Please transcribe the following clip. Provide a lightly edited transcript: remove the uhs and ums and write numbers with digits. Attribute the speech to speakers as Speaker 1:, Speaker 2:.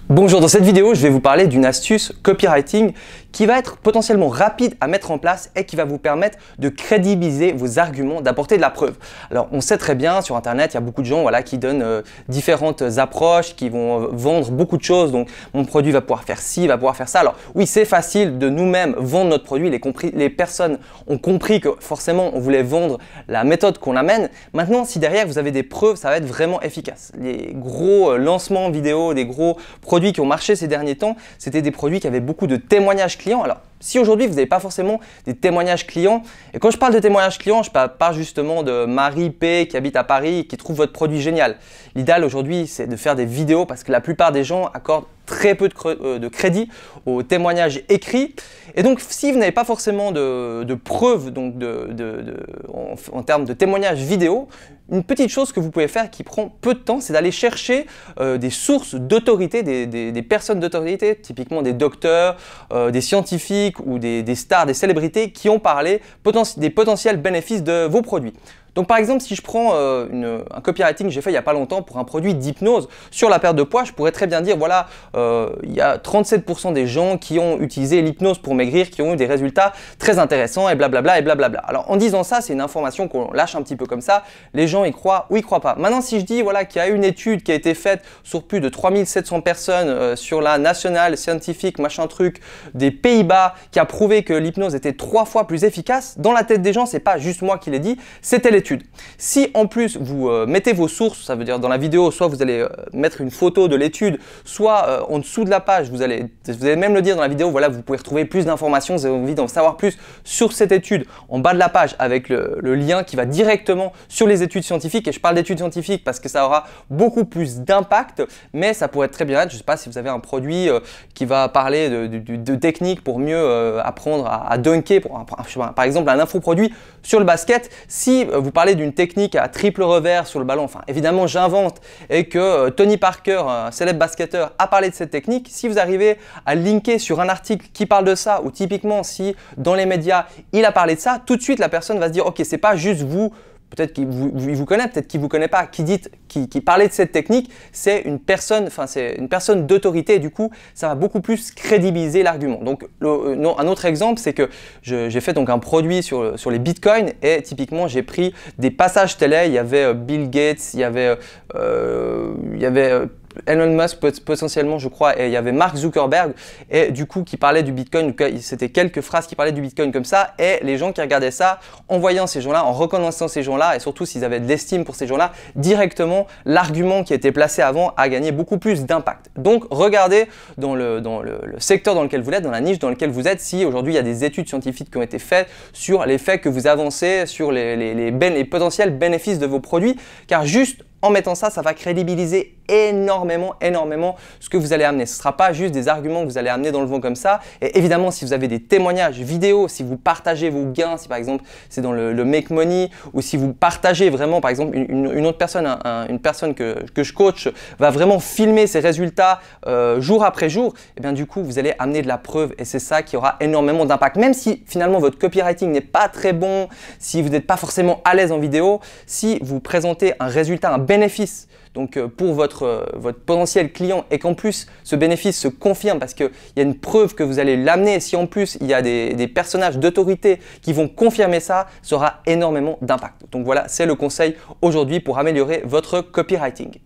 Speaker 1: Bonjour, dans cette vidéo, je vais vous parler d'une astuce copywriting qui va être potentiellement rapide à mettre en place et qui va vous permettre de crédibiliser vos arguments, d'apporter de la preuve. Alors, on sait très bien, sur Internet, il y a beaucoup de gens qui donnent différentes approches, qui vont vendre beaucoup de choses. Donc, mon produit va pouvoir faire ci, va pouvoir faire ça. Alors, oui, c'est facile de nous-mêmes vendre notre produit. Les personnes ont compris que forcément, on voulait vendre la méthode qu'on amène. Maintenant, si derrière, vous avez des preuves, ça va être vraiment efficace. Les gros lancements vidéo, des gros produits qui ont marché ces derniers temps, c'était des produits qui avaient beaucoup de témoignages clients. Alors, si aujourd'hui vous n'avez pas forcément des témoignages clients, et quand je parle de témoignages clients, je ne parle pas justement de Marie P qui habite à Paris et qui trouve votre produit génial. L'idéal aujourd'hui, c'est de faire des vidéos parce que la plupart des gens accordent très peu de crédit aux témoignages écrits. Et donc, si vous n'avez pas forcément de preuves donc en termes de témoignages vidéo, une petite chose que vous pouvez faire qui prend peu de temps, c'est d'aller chercher des sources d'autorité, des personnes d'autorité, typiquement des docteurs, des scientifiques ou des stars, des célébrités qui ont parlé des potentiels bénéfices de vos produits. Donc par exemple, si je prends un copywriting que j'ai fait il n'y a pas longtemps pour un produit d'hypnose sur la perte de poids, je pourrais très bien dire voilà, il y a 37% des gens qui ont utilisé l'hypnose pour maigrir, qui ont eu des résultats très intéressants et blablabla et blablabla. Alors en disant ça, c'est une information qu'on lâche un petit peu comme ça, les gens y croient ou y croient pas. Maintenant, si je dis voilà, qu'il y a une étude qui a été faite sur plus de 3700 personnes sur la National Scientific machin truc des Pays-Bas qui a prouvé que l'hypnose était 3 fois plus efficace, dans la tête des gens, c'est pas juste moi qui l'ai dit, c'était l'étude. Si en plus vous mettez vos sources, ça veut dire dans la vidéo, soit vous allez mettre une photo de l'étude, soit en dessous de la page, vous allez même le dire dans la vidéo, voilà, vous pouvez retrouver plus d'informations, vous avez envie d'en savoir plus sur cette étude en bas de la page avec le lien qui va directement sur les études scientifiques. Et je parle d'études scientifiques parce que ça aura beaucoup plus d'impact, mais ça pourrait être très bien être, je ne sais pas si vous avez un produit qui va parler de techniques pour mieux apprendre à dunker, par exemple un infoproduit sur le basket. Si vous parlez d'une technique à triple revers sur le ballon, enfin évidemment j'invente, et que Tony Parker, un célèbre basketteur, a parlé de cette technique, si vous arrivez à linker sur un article qui parle de ça, ou typiquement si dans les médias il a parlé de ça, tout de suite la personne va se dire ok, c'est pas juste vous, peut-être qu'il vous connaît, peut-être qu'il ne vous connaît pas, qui parlait de cette technique, c'est une personne d'autorité et du coup, ça va beaucoup plus crédibiliser l'argument. Donc, un autre exemple, c'est que j'ai fait donc un produit sur les bitcoins et typiquement, j'ai pris des passages télé, il y avait Bill Gates, il y avait Elon Musk potentiellement je crois, et il y avait Mark Zuckerberg et du coup qui parlait du Bitcoin, c'était quelques phrases qui parlaient du Bitcoin comme ça, et les gens qui regardaient ça, en voyant ces gens-là, en reconnaissant ces gens-là et surtout s'ils avaient de l'estime pour ces gens-là, directement l'argument qui était placé avant a gagné beaucoup plus d'impact. Donc regardez dans le secteur dans lequel vous êtes, dans la niche dans laquelle vous êtes, si aujourd'hui il y a des études scientifiques qui ont été faites sur les faits que vous avancez, sur les potentiels bénéfices de vos produits, car juste en mettant ça, ça va crédibiliser énormément ce que vous allez amener. Ce ne sera pas juste des arguments que vous allez amener dans le vent comme ça. Et évidemment, si vous avez des témoignages vidéo, si vous partagez vos gains, si par exemple c'est dans le Make Money, ou si vous partagez vraiment, par exemple, une autre personne, une personne que je coach, va vraiment filmer ses résultats jour après jour, et bien du coup, vous allez amener de la preuve et c'est ça qui aura énormément d'impact. Même si finalement votre copywriting n'est pas très bon, si vous n'êtes pas forcément à l'aise en vidéo, si vous présentez un résultat, un bénéfice donc pour votre potentiel client et qu'en plus ce bénéfice se confirme parce qu'il y a une preuve que vous allez l'amener, si en plus il y a des personnages d'autorité qui vont confirmer ça, ça aura énormément d'impact. Donc voilà, c'est le conseil aujourd'hui pour améliorer votre copywriting.